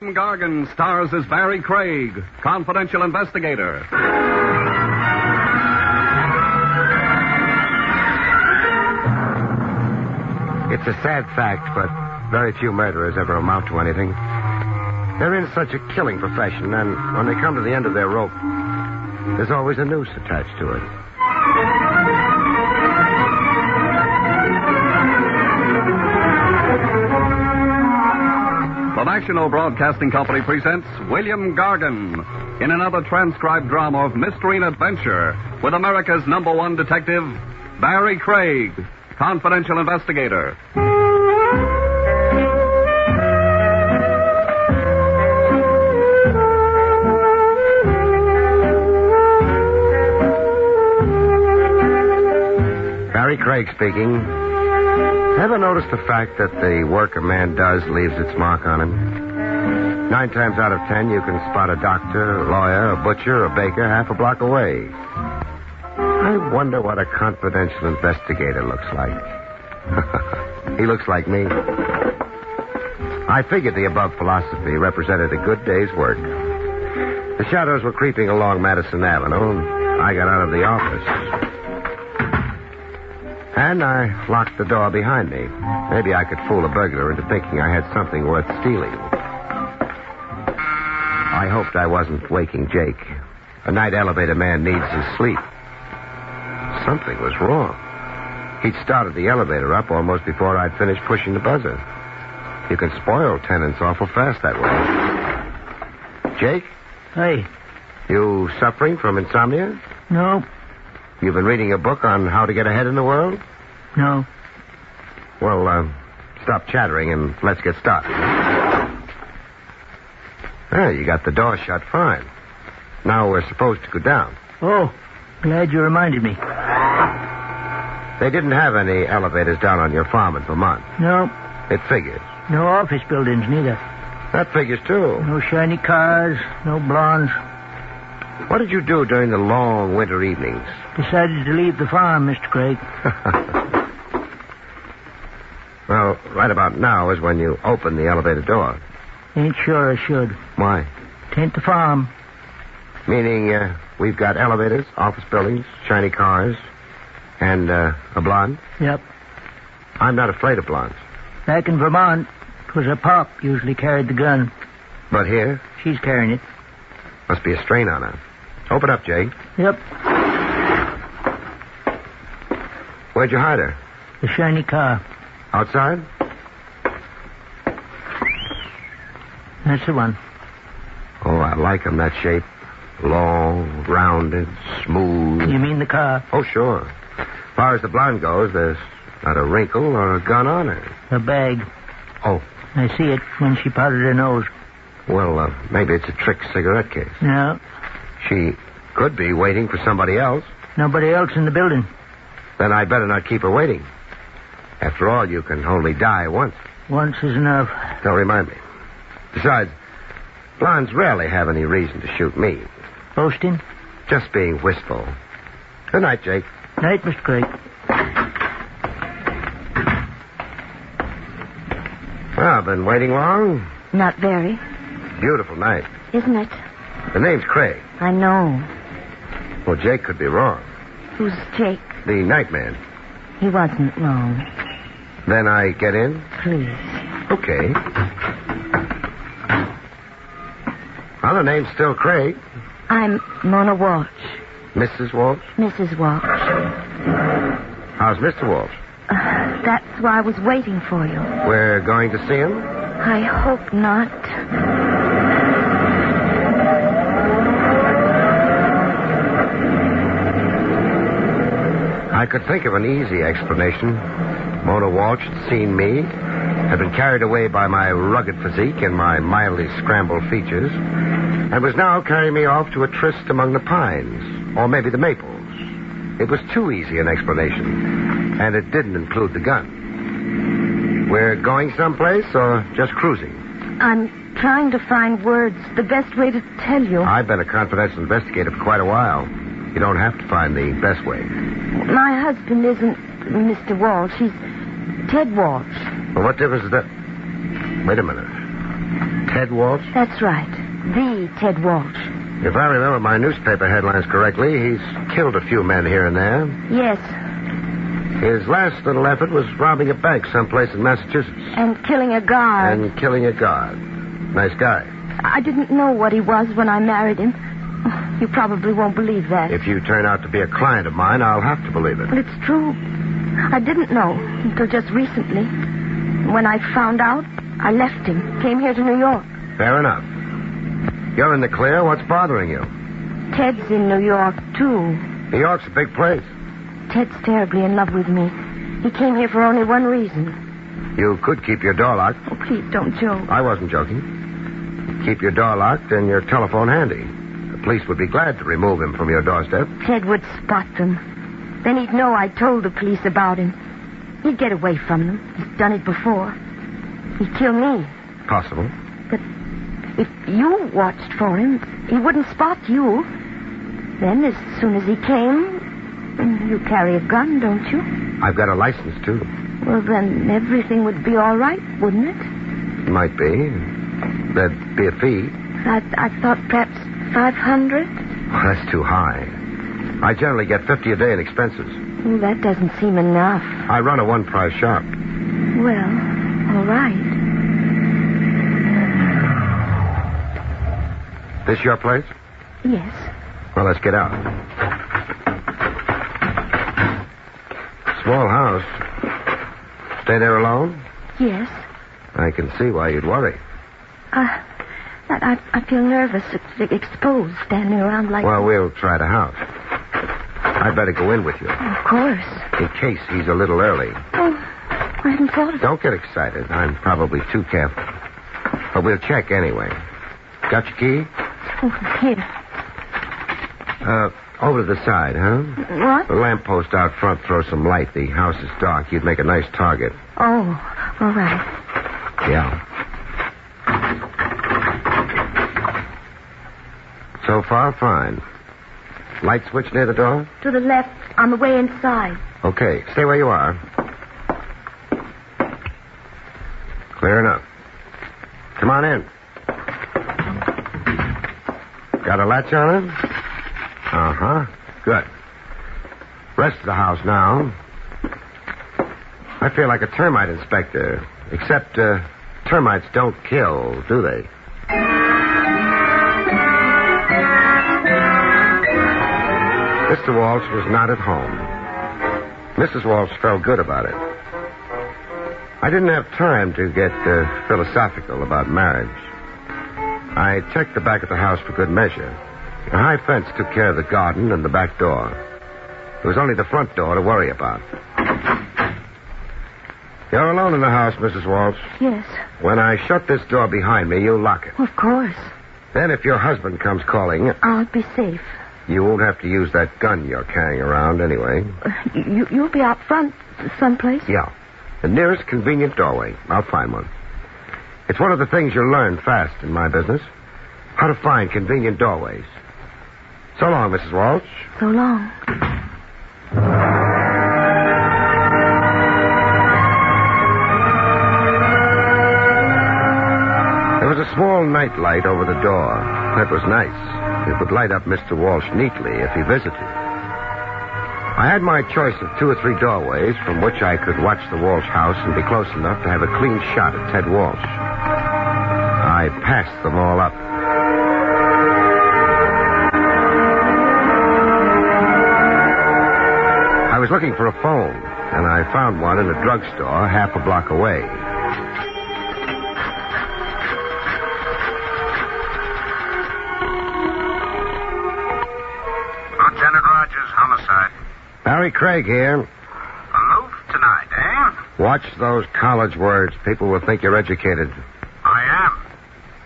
William Gargan stars as Barrie Craig, confidential investigator. It's a sad fact, but very few murderers ever amount to anything. They're in such a killing profession, and when they come to the end of their rope, there's always a noose attached to it. The National Broadcasting Company presents William Gargan in another transcribed drama of mystery and adventure with America's #1 detective, Barrie Craig, confidential investigator. Barrie Craig speaking. Ever noticed the fact that the work a man does leaves its mark on him? 9 times out of 10, you can spot a doctor, a lawyer, a butcher, a baker half a block away. I wonder what a confidential investigator looks like. He looks like me. I figured the above philosophy represented a good day's work. The shadows were creeping along Madison Avenue, and I got out of the office. And I locked the door behind me. Maybe I could fool a burglar into thinking I had something worth stealing. I hoped I wasn't waking Jake. A night elevator man needs his sleep. Something was wrong. He'd started the elevator up almost before I'd finished pushing the buzzer. You can spoil tenants awful fast that way. Jake? Hey. You suffering from insomnia? No. You've been reading a book on how to get ahead in the world? No. Well, stop chattering and let's get started. You got the door shut fine. Now we're supposed to go down. Oh, glad you reminded me. They didn't have any elevators down on your farm in Vermont. No. It figures. No office buildings, neither. That figures, too. No shiny cars, no blondes. What did you do during the long winter evenings? Decided to leave the farm, Mr. Craig. Well, right about now is when you open the elevator door. Ain't sure I should. Why? Tain't the farm. Meaning, we've got elevators, office buildings, shiny cars, and a blonde? Yep. I'm not afraid of blondes. Back in Vermont, 'twas her pop usually carried the gun. But here? She's carrying it. Must be a strain on her. Open up, Jake. Yep. Where'd you hide her? The shiny car. Outside? That's the one. Oh, I like 'em that shape. Long, rounded, smooth. You mean the car? Oh, sure. As far as the blonde goes, there's not a wrinkle or a gun on her. A bag. Oh. I see it when she powdered her nose. Well, maybe it's a trick cigarette case. No. She could be waiting for somebody else. Nobody else in the building. Then I'd better not keep her waiting. After all, you can only die once. Once is enough. Don't remind me. Besides, blondes rarely have any reason to shoot me. Boasting? Just being wistful. Good night, Jake. Night, Mr. Craig. Well, been waiting long? Not very. Beautiful night. Isn't it? The name's Craig. I know. Well, Jake could be wrong. Who's Jake? The night man. He wasn't wrong. Then I get in? Please. Okay. Well, the name's still Craig. I'm Mona Walsh. Mrs. Walsh? Mrs. Walsh. How's Mr. Walsh? That's why I was waiting for you. We're going to see him? I hope not. I could think of an easy explanation. Mona Walsh had seen me, had been carried away by my rugged physique and my mildly scrambled features, and was now carrying me off to a tryst among the pines, or maybe the maples. It was too easy an explanation, and it didn't include the gun. We're going someplace or just cruising? I'm trying to find words, the best way to tell you. I've been a confidential investigator for quite a while. You don't have to find the best way. My husband isn't Mr. Walsh. He's Ted Walsh. Well, what difference is that? Wait a minute. Ted Walsh? That's right. The Ted Walsh. If I remember my newspaper headlines correctly, he's killed a few men here and there. Yes. His last little effort was robbing a bank someplace in Massachusetts. And killing a guard. Nice guy. I didn't know what he was when I married him. You probably won't believe that. If you turn out to be a client of mine, I'll have to believe it. Well, it's true. I didn't know until just recently. When I found out, I left him, came here to New York. Fair enough. You're in the clear. What's bothering you? Ted's in New York, too. New York's a big place. Ted's terribly in love with me. He came here for only one reason. You could keep your door locked. Oh, please don't joke. I wasn't joking. Keep your door locked and your telephone handy. The police would be glad to remove him from your doorstep. Ted would spot them. Then he'd know I told the police about him. He'd get away from them. He's done it before. He'd kill me. Possible. But if you watched for him, he wouldn't spot you. Then, as soon as he came, you carry a gun, don't you? I've got a license, too. Well, then everything would be all right, wouldn't it? Might be. There'd be a fee. I thought perhaps $500. Oh, that's too high. I generally get $50 a day in expenses. Well, that doesn't seem enough. I run a one-price shop. Well, all right. This your place? Yes. Well, let's get out. Small house. Stay there alone? Yes. I can see why you'd worry. I feel nervous, exposed, standing around like... Well, we'll try the house. I'd better go in with you. Of course. In case he's a little early. Oh, I hadn't thought of it. Don't get excited. I'm probably too careful. But we'll check anyway. Got your key? Oh, here. Over to the side, huh? What? The lamppost out front throws some light. The house is dark. You'd make a nice target. Oh, all right. Yeah. So far, fine. Light switch near the door? To the left, on the way inside. Okay, stay where you are. Clear enough. Come on in. Got a latch on it? Uh-huh. Good. Rest of the house now. I feel like a termite inspector. Except, termites don't kill, do they? Mr. Walsh was not at home. Mrs. Walsh felt good about it. I didn't have time to get philosophical about marriage. I checked the back of the house for good measure. A high fence took care of the garden and the back door. There was only the front door to worry about. You're alone in the house, Mrs. Walsh. Yes. When I shut this door behind me, you lock it. Of course. Then if your husband comes calling... I'll be safe. You won't have to use that gun you're carrying around anyway. You'll be out front someplace? Yeah. The nearest convenient doorway. I'll find one. It's one of the things you'll learn fast in my business. How to find convenient doorways. So long, Mrs. Walsh. So long. There was a small night light over the door. That was nice. It would light up Mr. Walsh neatly if he visited. I had my choice of 2 or 3 doorways from which I could watch the Walsh house and be close enough to have a clean shot at Ted Walsh. I passed them all up. I was looking for a phone, and I found one in a drugstore half a block away. Lieutenant Rogers, homicide. Barrie Craig here. Aloof tonight, eh? Watch those college words. People will think you're educated. I am.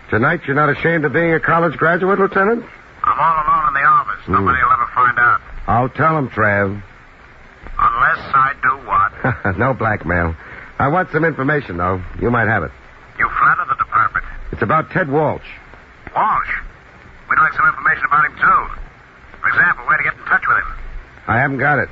Tonight, you're not ashamed of being a college graduate, Lieutenant? I'm all alone in the office. Nobody will ever find out. I'll tell them, Trav. Unless I do what? No blackmail. I want some information, though. You might have it. You flatter the department. It's about Ted Walsh. Walsh. We'd like some information about him, too. For example, where to get in touch with him. I haven't got it.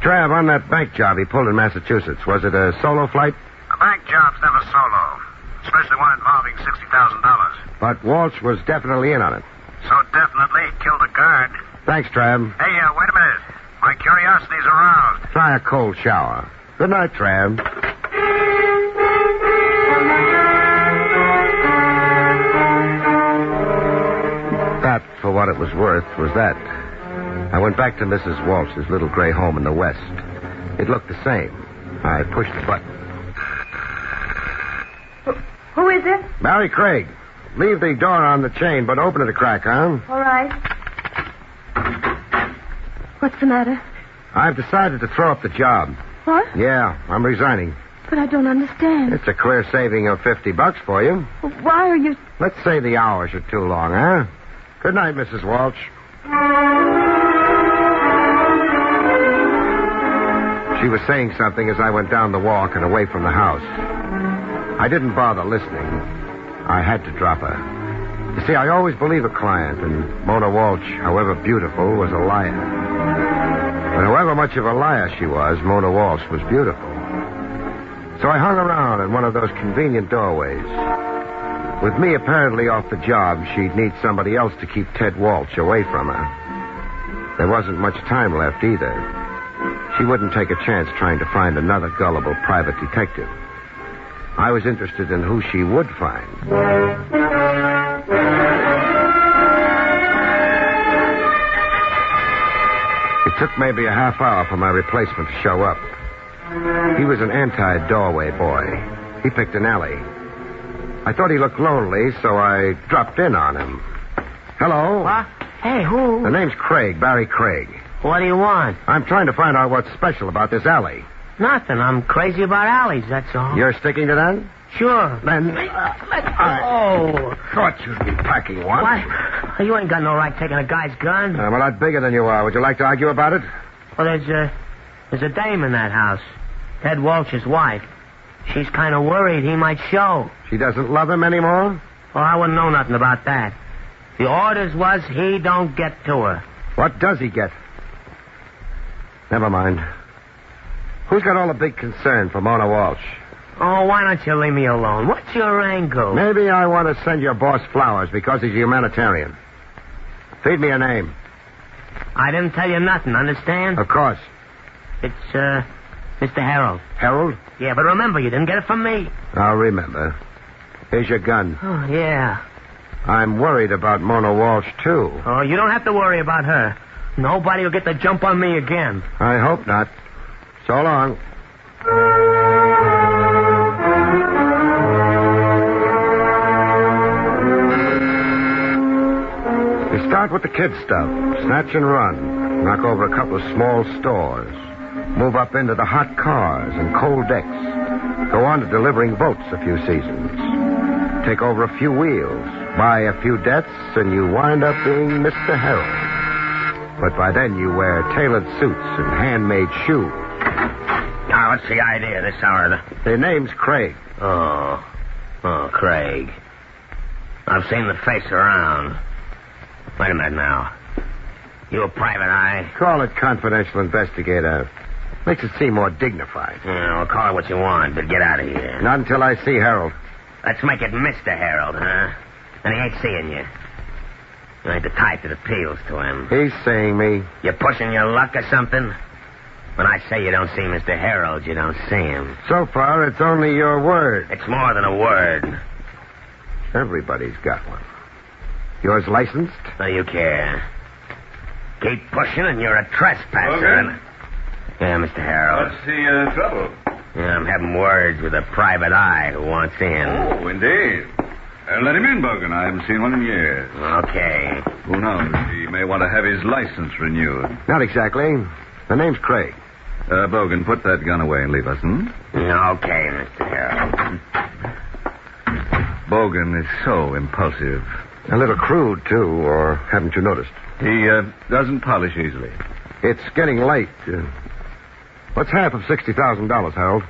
Trav, on that bank job he pulled in Massachusetts, was it a solo flight? A bank job's never solo. especially one involving $60,000. But Walsh was definitely in on it. So definitely he killed a guard. Thanks, Trav. Hey, wait a minute. My curiosity's aroused. Try a cold shower. Good night, Trav. That, for what it was worth, was that. I went back to Mrs. Walsh's little gray home in the West. It looked the same. I pushed the button. Who is it? Barrie Craig. Leave the door on the chain, but open it a crack, huh? All right. What's the matter? I've decided to throw up the job. What? Yeah, I'm resigning. But I don't understand. It's a clear saving of $50 for you. Why are you... Let's say the hours are too long, huh? Good night, Mrs. Walsh. She was saying something as I went down the walk and away from the house. I didn't bother listening. I had to drop her. You see, I always believe a client, and Mona Walsh, however beautiful, was a liar. But however much of a liar she was, Mona Walsh was beautiful. So I hung around in one of those convenient doorways. With me apparently off the job, she'd need somebody else to keep Ted Walsh away from her. There wasn't much time left either. She wouldn't take a chance trying to find another gullible private detective. I was interested in who she would find. It took maybe a half hour for my replacement to show up. He was an anti-doorway boy. He picked an alley. I thought he looked lonely, so I dropped in on him. Hello? What? Hey, who? The name's Craig, Barrie Craig. What do you want? I'm trying to find out what's special about this alley. Nothing. I'm crazy about alleys, that's all. You're sticking to that? Sure. Then... Let go. I thought you'd be packing one. What? You ain't got no right taking a guy's gun. I'm a lot bigger than you are. Would you like to argue about it? Well, there's a dame in that house. Ted Walsh's wife. She's kind of worried he might show. She doesn't love him anymore? Well, I wouldn't know nothing about that. The orders was he don't get to her. What does he get? Never mind. Who's got all the big concern for Mona Walsh? Oh, why don't you leave me alone? What's your angle? Maybe I want to send your boss flowers because he's a humanitarian. Feed me a name. I didn't tell you nothing, understand? Of course. It's, Mr. Harold. Harold? Yeah, but remember, you didn't get it from me. I'll remember. Here's your gun. Oh, yeah. I'm worried about Mona Walsh, too. Oh, you don't have to worry about her. Nobody will get the jump on me again. I hope not. So long. We start with the kid stuff. Snatch and run. Knock over a couple of small stores. Move up into the hot cars and cold decks. Go on to delivering boats a few seasons. Take over a few wheels. Buy a few debts, and you wind up being Mr. Harold. But by then you wear tailored suits and handmade shoes. Now, what's the idea this hour? Their name's Craig. Oh, Craig. I've seen the face around. Wait a minute now. You a private eye? Call it confidential investigator. Makes it seem more dignified. Yeah, well, call it what you want, but get out of here. Not until I see Harold. Let's make it Mr. Harold, huh? And he ain't seeing you. You ain't the type that appeals to him. He's seeing me. You pushing your luck or something? When I say you don't see Mr. Harold, you don't see him. So far, it's only your word. It's more than a word. Everybody's got one. Yours licensed? What do you care? Keep pushing and you're a trespasser. Okay. Yeah, Mr. Harold. What's the trouble? Yeah, I'm having words with a private eye who wants in. Oh, indeed. Let him in, Bogan. I haven't seen one in years. Okay. Who knows? He may want to have his license renewed. Not exactly. The name's Craig. Bogan, put that gun away and leave us, Okay, Mr. Harold. Bogan is so impulsive. A little crude, too, or haven't you noticed? He doesn't polish easily. It's getting late. What's half of $60,000, Harold?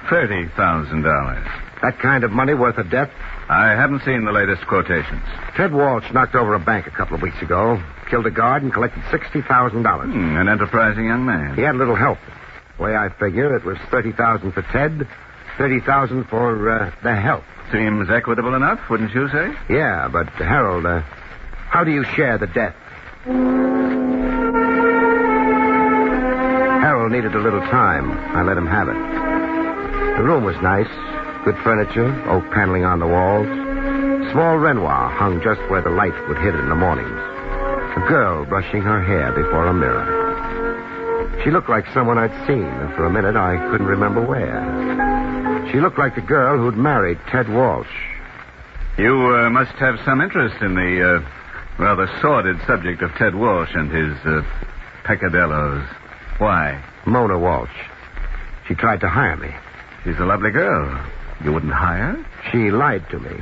$30,000. That kind of money worth a death? I haven't seen the latest quotations. Ted Walsh knocked over a bank a couple of weeks ago, killed a guard, and collected $60,000. An enterprising young man. He had a little help. The way I figure, it was $30,000 for Ted, $30,000 for the help. Seems equitable enough, wouldn't you say? Yeah, but Harold, how do you share the debt? Harold needed a little time. I let him have it. The room was nice. Good furniture, oak paneling on the walls. Small Renoir hung just where the light would hit it in the mornings. A girl brushing her hair before a mirror. She looked like someone I'd seen, and for a minute I couldn't remember where. She looked like the girl who'd married Ted Walsh. You must have some interest in the rather sordid subject of Ted Walsh and his peccadillos. Why? Mona Walsh. She tried to hire me. She's a lovely girl. You wouldn't hire? She lied to me.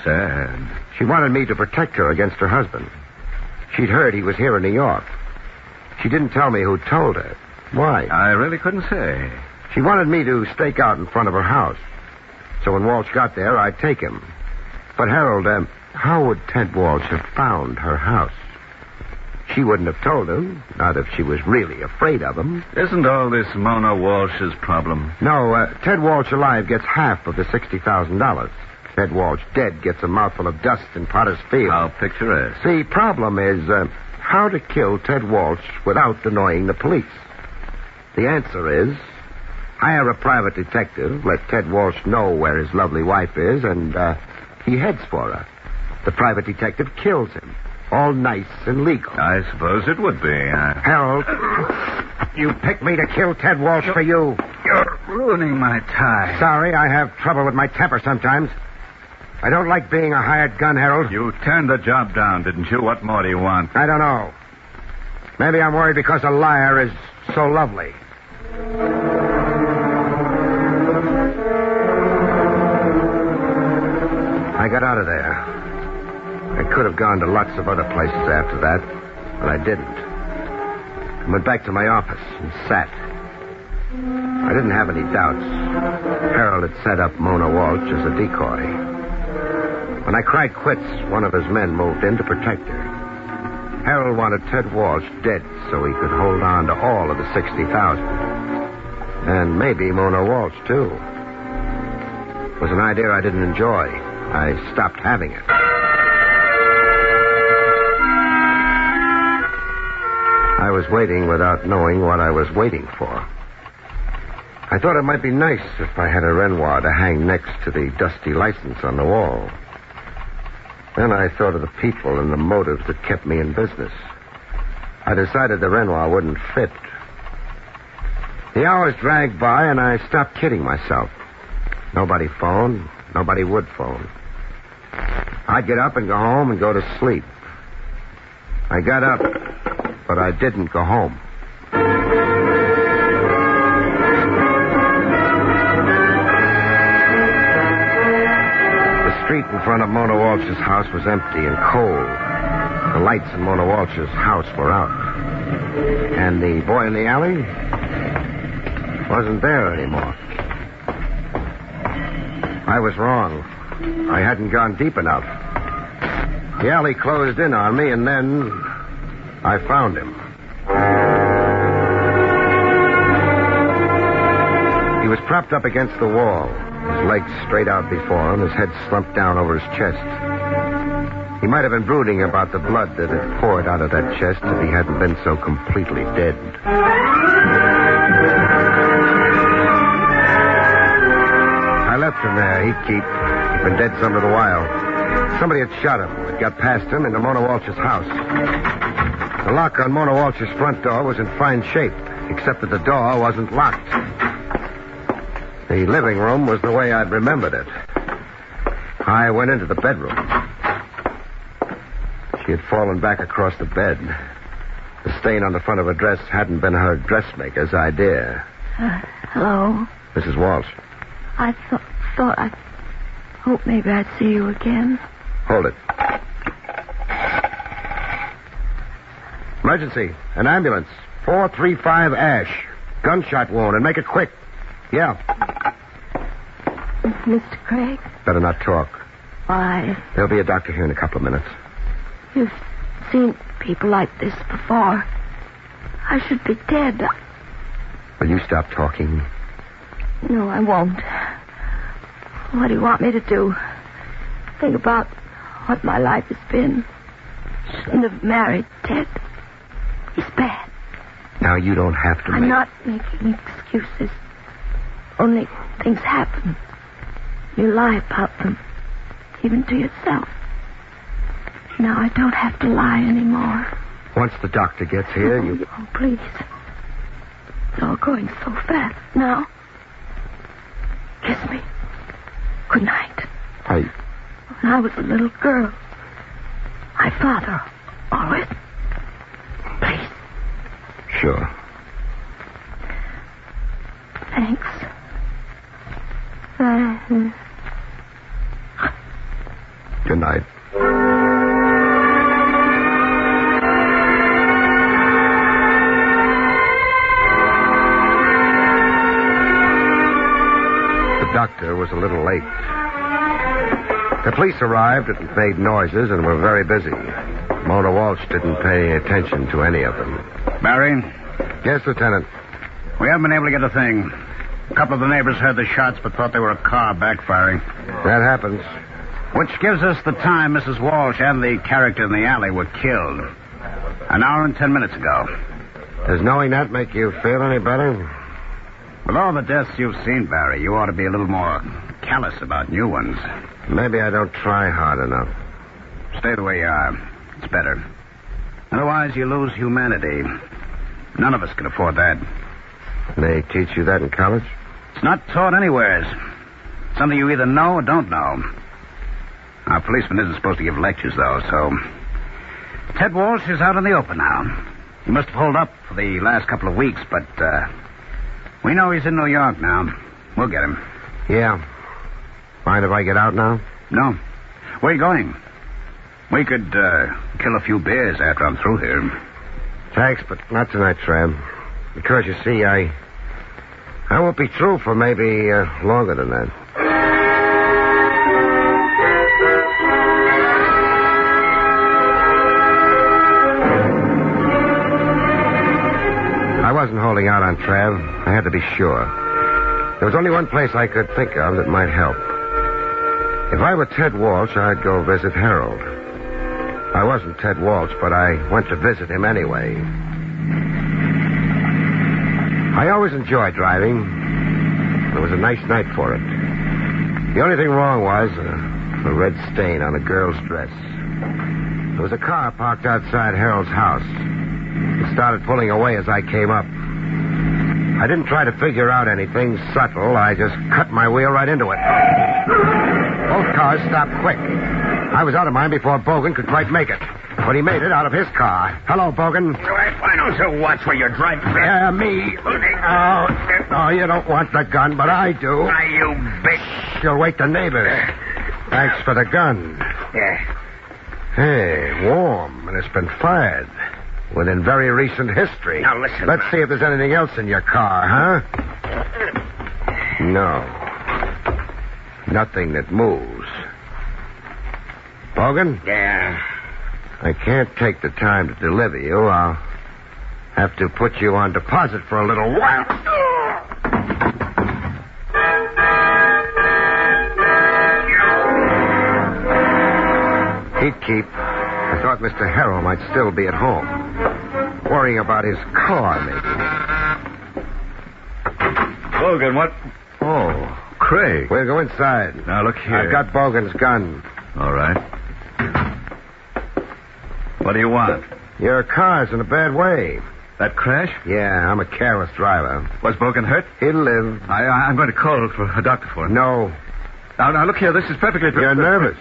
Sad. She wanted me to protect her against her husband. She'd heard he was here in New York. She didn't tell me who told her. Why? I really couldn't say. She wanted me to stake out in front of her house. So when Walsh got there, I'd take him. But, Harold, how would Ted Walsh have found her house? She wouldn't have told him, not if she was really afraid of him. Isn't all this Mona Walsh's problem? No, Ted Walsh alive gets half of the $60,000. Ted Walsh dead gets a mouthful of dust in Potter's Field. How picturesque. The problem is how to kill Ted Walsh without annoying the police. The answer is hire a private detective, let Ted Walsh know where his lovely wife is, and he heads for her. The private detective kills him. All nice and legal. I suppose it would be. Harold, you picked me to kill Ted Walsh for you. You're ruining my tie. Sorry, I have trouble with my temper sometimes. I don't like being a hired gun, Harold. You turned the job down, didn't you? What more do you want? I don't know. Maybe I'm worried because a liar is so lovely. I got out of there. I could have gone to lots of other places after that, but I didn't. I went back to my office and sat. I didn't have any doubts. Harold had set up Mona Walsh as a decoy. When I cried quits, one of his men moved in to protect her. Harold wanted Ted Walsh dead so he could hold on to all of the $60,000. And maybe Mona Walsh, too. It was an idea I didn't enjoy. I stopped having it. I was waiting without knowing what I was waiting for. I thought it might be nice if I had a Renoir to hang next to the dusty license on the wall. Then I thought of the people and the motives that kept me in business. I decided the Renoir wouldn't fit. The hours dragged by, and I stopped kidding myself. Nobody phoned. Nobody would phone. I'd get up and go home and go to sleep. I got up, but I didn't go home. The street in front of Mona Walsh's house was empty and cold. The lights in Mona Walsh's house were out. And the boy in the alley wasn't there anymore. I was wrong. I hadn't gone deep enough. The alley closed in on me, and then I found him. He was propped up against the wall, his legs straight out before him, his head slumped down over his chest. He might have been brooding about the blood that had poured out of that chest if he hadn't been so completely dead. I left him there. He'd keep. He'd been dead some little while. Somebody had shot him. It got past him into Mona Walsh's house. The lock on Mona Walsh's front door was in fine shape, except that the door wasn't locked. The living room was the way I'd remembered it. I went into the bedroom. She had fallen back across the bed. The stain on the front of her dress hadn't been her dressmaker's idea. Hello? Mrs. Walsh. I thought I hoped maybe I'd see you again. Hold it. Emergency. An ambulance. 435 Ash. Gunshot wound, and make it quick. Yeah. Mr. Craig? Better not talk. Why? There'll be a doctor here in a couple of minutes. You've seen people like this before. I should be dead. Will you stop talking? No, I won't. What do you want me to do? Think about what my life has been. Shouldn't have married Ted. He's bad. Now, you don't have to I'm not making excuses. Only things happen. You lie about them, even to yourself. Now I don't have to lie anymore. Once the doctor gets here, you... Oh, please. It's all going so fast now. Kiss me. Good night. When I was a little girl, my father always... Please. Sure. Thanks. Good night. The doctor was a little late. The police arrived and made noises and were very busy. Mona Walsh didn't pay attention to any of them. Barrie? Yes, Lieutenant. We haven't been able to get a thing. A couple of the neighbors heard the shots but thought they were a car backfiring. That happens. Which gives us the time Mrs. Walsh and the character in the alley were killed. An hour and 10 minutes ago. Does knowing that make you feel any better? With all the deaths you've seen, Barrie, you ought to be a little more callous about new ones. Maybe I don't try hard enough. Stay the way you are. It's better. Otherwise, you lose humanity. None of us can afford that. They teach you that in college? It's not taught anywheres. Something you either know or don't know. Our policeman isn't supposed to give lectures, though, so... Ted Walsh is out in the open now. He must have holed up for the last couple of weeks, but, we know he's in New York now. We'll get him. Yeah. Mind if I get out now? No. Where are you going? We could, kill a few bears after I'm through here. Thanks, but not tonight, Trav. Because, you see, I won't be through for maybe longer than that. I wasn't holding out on Trav. I had to be sure. There was only one place I could think of that might help. If I were Ted Walsh, I'd go visit Harold. I wasn't Ted Walsh, but I went to visit him anyway. I always enjoyed driving. It was a nice night for it. The only thing wrong was a red stain on a girl's dress. There was a car parked outside Harold's house. It started pulling away as I came up. I didn't try to figure out anything subtle. I just cut my wheel right into it. Both cars stopped quick. I was out of mine before Bogan could quite make it. But he made it out of his car. Hello, Bogan. Why don't you watch where you're driving? Yeah, me. Oh, you don't want the gun, but I do. Why, you bitch. You'll wake the neighbors. Thanks for the gun. Yeah. Hey, warm, and it's been fired. Within very recent history. Now, listen. Let's see if there's anything else in your car, huh? No. Nothing that moves. Bogan? Yeah. I can't take the time to deliver you. I'll have to put you on deposit for a little while. He'd keep. I thought Mr. Harrell might still be at home. Worrying about his car, maybe. Logan, what? Oh, Craig. We'll go inside. Now, look here. I've got Bogan's gun. All right. What do you want? Your car's in a bad way. That crash? Yeah, I'm a careless driver. Was Bogan hurt? He'll live. I'm going to call for a doctor for him. No. Now, look here. This is perfectly... You're nervous.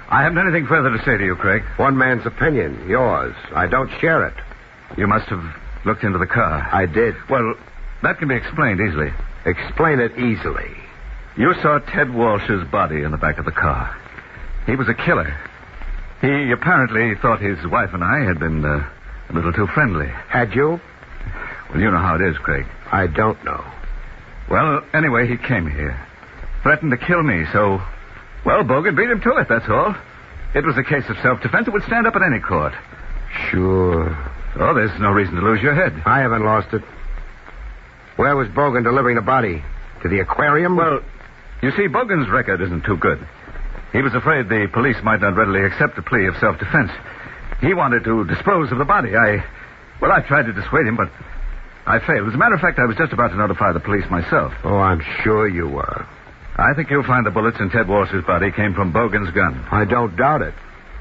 I haven't anything further to say to you, Craig. One man's opinion. Yours. I don't share it. You must have looked into the car. I did. Well, that can be explained easily. Explain it easily. You saw Ted Walsh's body in the back of the car. He was a killer. He apparently thought his wife and I had been a little too friendly. Had you? Well, you know how it is, Craig. I don't know. Well, anyway, he came here. Threatened to kill me, so... Well, Bogan beat him to it, that's all. It was a case of self-defense. It would stand up at any court. Sure. Oh, there's no reason to lose your head. I haven't lost it. Where was Bogan delivering the body? To the aquarium? Well, You see, Bogan's record isn't too good. He was afraid the police might not readily accept a plea of self-defense. He wanted to dispose of the body. I tried to dissuade him, but I failed. As a matter of fact, I was just about to notify the police myself. Oh, I'm sure you were. I think you'll find the bullets in Ted Walsh's body came from Bogan's gun. I don't doubt it.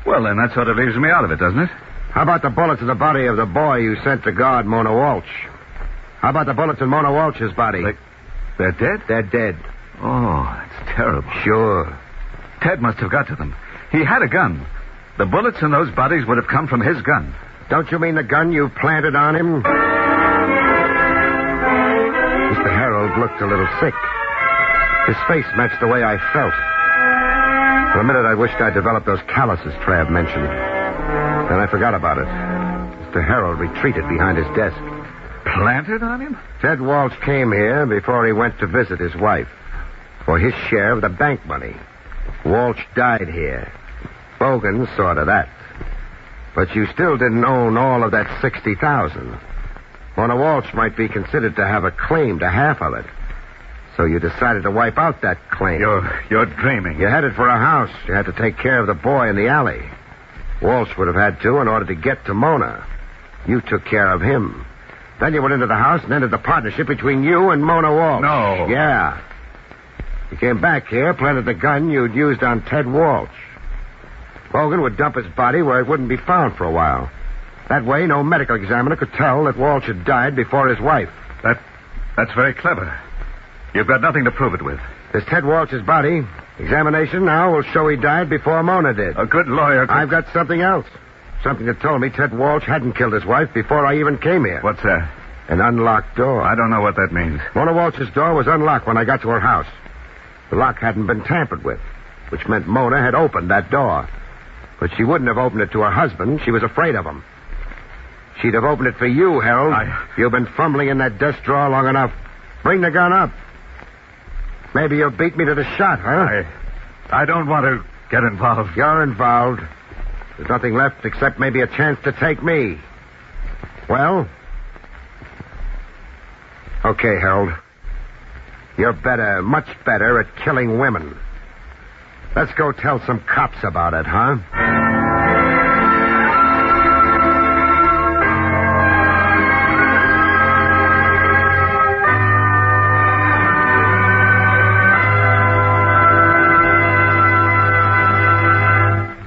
Well, then that sort of leaves me out of it, doesn't it? How about the bullets in the body of the boy you sent to guard Mona Walsh? How about the bullets in Mona Walsh's body? They're dead? They're dead. Oh, that's terrible. Sure. Ted must have got to them. He had a gun. The bullets in those bodies would have come from his gun. Don't you mean the gun you planted on him? Mr. Harold looked a little sick. His face matched the way I felt. For a minute, I wished I'd developed those calluses Trav mentioned. Then I forgot about it. Mr. Harold retreated behind his desk. Planted on him? Ted Walsh came here before he went to visit his wife for his share of the bank money. Walsh died here. Bogan saw to that. But you still didn't own all of that $60,000. Mona Walsh might be considered to have a claim to half of it. So you decided to wipe out that claim. You're dreaming. You headed for a house. You had to take care of the boy in the alley. Walsh would have had to in order to get to Mona. You took care of him. Then you went into the house and ended the partnership between you and Mona Walsh. No. Yeah. You came back here, planted the gun you'd used on Ted Walsh. Bogan would dump his body where it wouldn't be found for a while. That way, no medical examiner could tell that Walsh had died before his wife. That's very clever. You've got nothing to prove it with. There's Ted Walsh's body. Examination now will show he died before Mona did. A good lawyer could... I've got something else. Something that told me Ted Walsh hadn't killed his wife before I even came here. What's that? An unlocked door. I don't know what that means. Mona Walsh's door was unlocked when I got to her house. The lock hadn't been tampered with, which meant Mona had opened that door. But she wouldn't have opened it to her husband. She was afraid of him. She'd have opened it for you, Harold. You've been fumbling in that desk drawer long enough. Bring the gun up. Maybe you'll beat me to the shot, huh? I don't want to get involved. You're involved. There's nothing left except maybe a chance to take me. Well? Okay, Harold. You're better, much better at killing women. Let's go tell some cops about it, huh?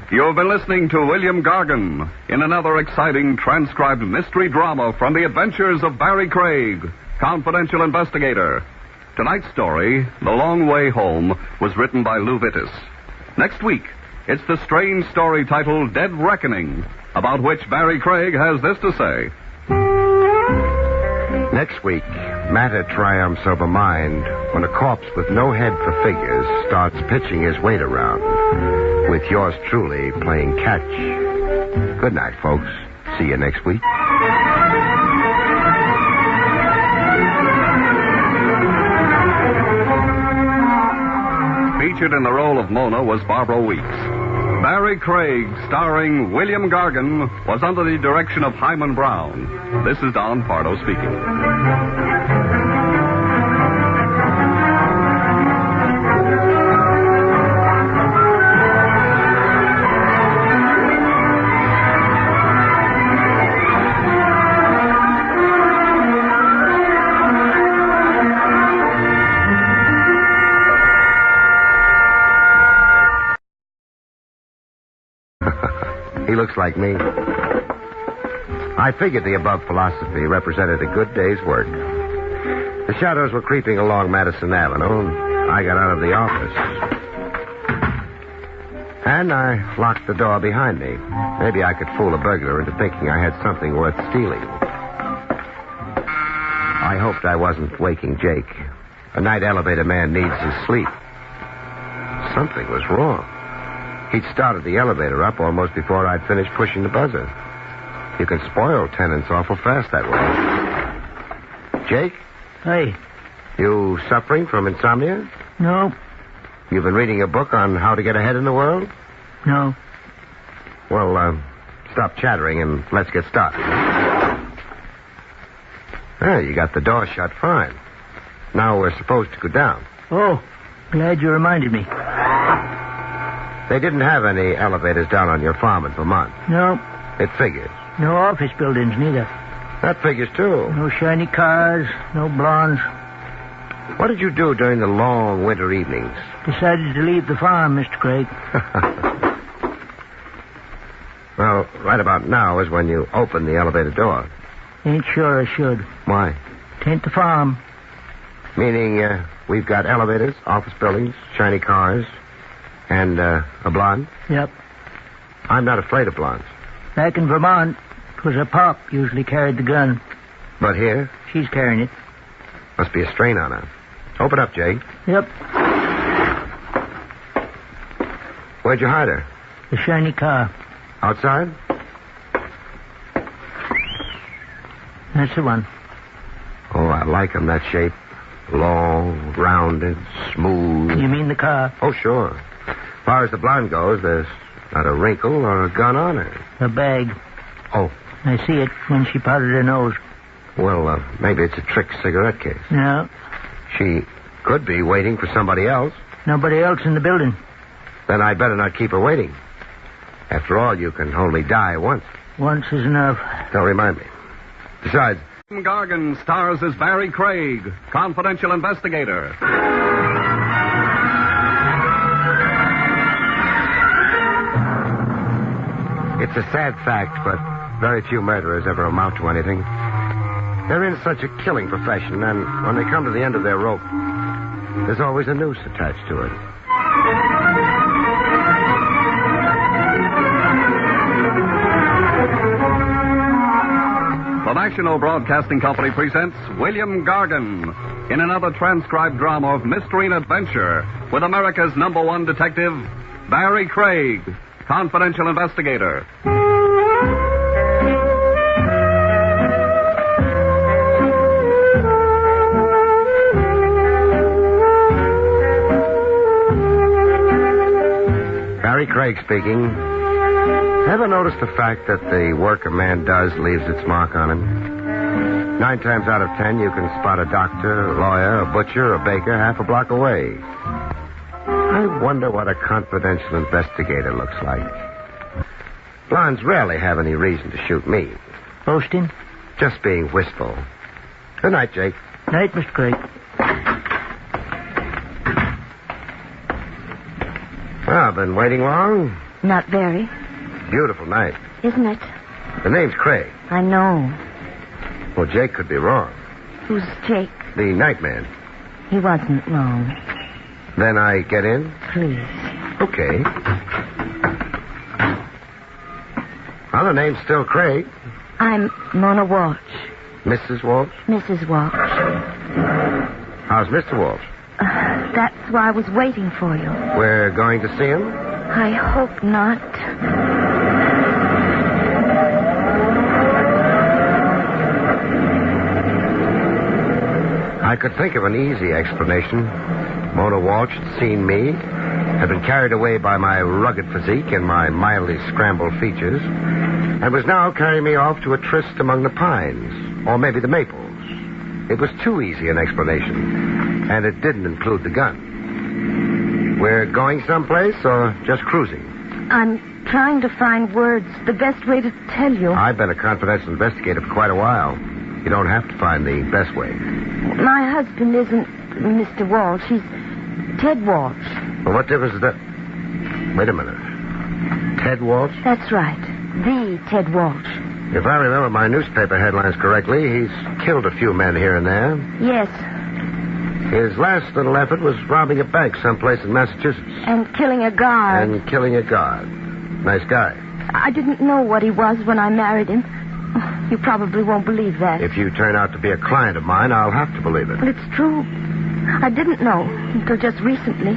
You've been listening to William Gargan in another exciting transcribed mystery drama from the Adventures of Barrie Craig, confidential investigator. Tonight's story, The Long Way Home, was written by Lou Vittis. Next week, it's the strange story titled Dead Reckoning, about which Barrie Craig has this to say. Next week, matter triumphs over mind when a corpse with no head for figures starts pitching his weight around, with yours truly playing catch. Good night, folks. See you next week. Featured in the role of Mona was Barbara Weeks. Barrie Craig, starring William Gargan, was under the direction of Hyman Brown. This is Don Pardo speaking. He looks like me. I figured the above philosophy represented a good day's work. The shadows were creeping along Madison Avenue. I got out of the office. And I locked the door behind me. Maybe I could fool a burglar into thinking I had something worth stealing. I hoped I wasn't waking Jake. A night elevator man needs his sleep. Something was wrong. He'd started the elevator up almost before I'd finished pushing the buzzer. You can spoil tenants awful fast that way. Jake? Hey. You suffering from insomnia? No. You've been reading a book on how to get ahead in the world? No. Well, stop chattering and let's get started. You got the door shut fine. Now we're supposed to go down. Oh, Glad you reminded me. They didn't have any elevators down on your farm in Vermont. No. It figures. No office buildings, neither. That figures, too. No shiny cars, no blondes. What did you do during the long winter evenings? Decided to leave the farm, Mr. Craig. Well, right about now is when you open the elevator door. Ain't sure I should. Why? Tain't the farm. Meaning, we've got elevators, office buildings, shiny cars, and a blonde? Yep. I'm not afraid of blondes. Back in Vermont, 'twas her pop usually carried the gun. But here? She's carrying it. Must be a strain on her. Open up, Jake. Yep. Where'd you hide her? The shiny car. Outside? That's the one. Oh, I like 'em that shape. Long, rounded, smooth. You mean the car? Oh, sure. As far as the blonde goes, there's not a wrinkle or a gun on her. A bag. Oh. I see it when she powdered her nose. Well, maybe it's a trick cigarette case. No. She could be waiting for somebody else. Nobody else in the building. Then I'd better not keep her waiting. After all, you can only die once. Once is enough. Don't remind me. Besides... William Gargan stars as Barrie Craig, confidential investigator. It's a sad fact, but very few murderers ever amount to anything. They're in such a killing profession, and when they come to the end of their rope, there's always a noose attached to it. The National Broadcasting Company presents William Gargan in another transcribed drama of mystery and adventure with America's #1 detective, Barrie Craig, confidential investigator. Barrie Craig speaking. Ever noticed the fact that the work a man does leaves its mark on him? 9 times out of 10, you can spot a doctor, a lawyer, a butcher, a baker half a block away. I wonder what a confidential investigator looks like. Blondes rarely have any reason to shoot me. Boasting? Just being wistful. Good night, Jake. Night, Mr. Craig. Well, been waiting long? Not very. Beautiful night. Isn't it? The name's Craig. I know. Well, Jake could be wrong. Who's Jake? The night man. He wasn't wrong. Then I get in? Please. Okay. Well, the name's still Craig. I'm Mona Walsh. Mrs. Walsh? Mrs. Walsh. How's Mr. Walsh? That's why I was waiting for you. We're going to see him? I hope not. I could think of an easy explanation. Mona Walsh had seen me, had been carried away by my rugged physique and my mildly scrambled features, and was now carrying me off to a tryst among the pines, or maybe the maples. It was too easy an explanation, and it didn't include the gun. We're going someplace or just cruising? I'm trying to find words, the best way to tell you. I've been a confidential investigator for quite a while. You don't have to find the best way. My husband isn't Mr. Walsh. He's Ted Walsh. Well, what difference is that? Wait a minute. Ted Walsh? That's right. The Ted Walsh. If I remember my newspaper headlines correctly, he's killed a few men here and there. Yes. His last little effort was robbing a bank someplace in Massachusetts. And killing a guard. And killing a guard. Nice guy. I didn't know what he was when I married him. You probably won't believe that. If you turn out to be a client of mine, I'll have to believe it. But it's true. I didn't know until just recently.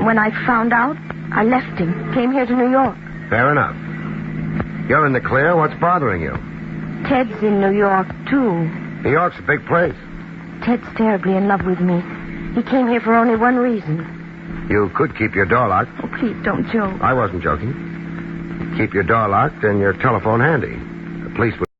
When I found out, I left him, came here to New York. Fair enough. You're in the clear. What's bothering you? Ted's in New York, too. New York's a big place. Ted's terribly in love with me. He came here for only one reason. You could keep your door locked. Oh, please don't joke. I wasn't joking. Keep your door locked and your telephone handy. The police would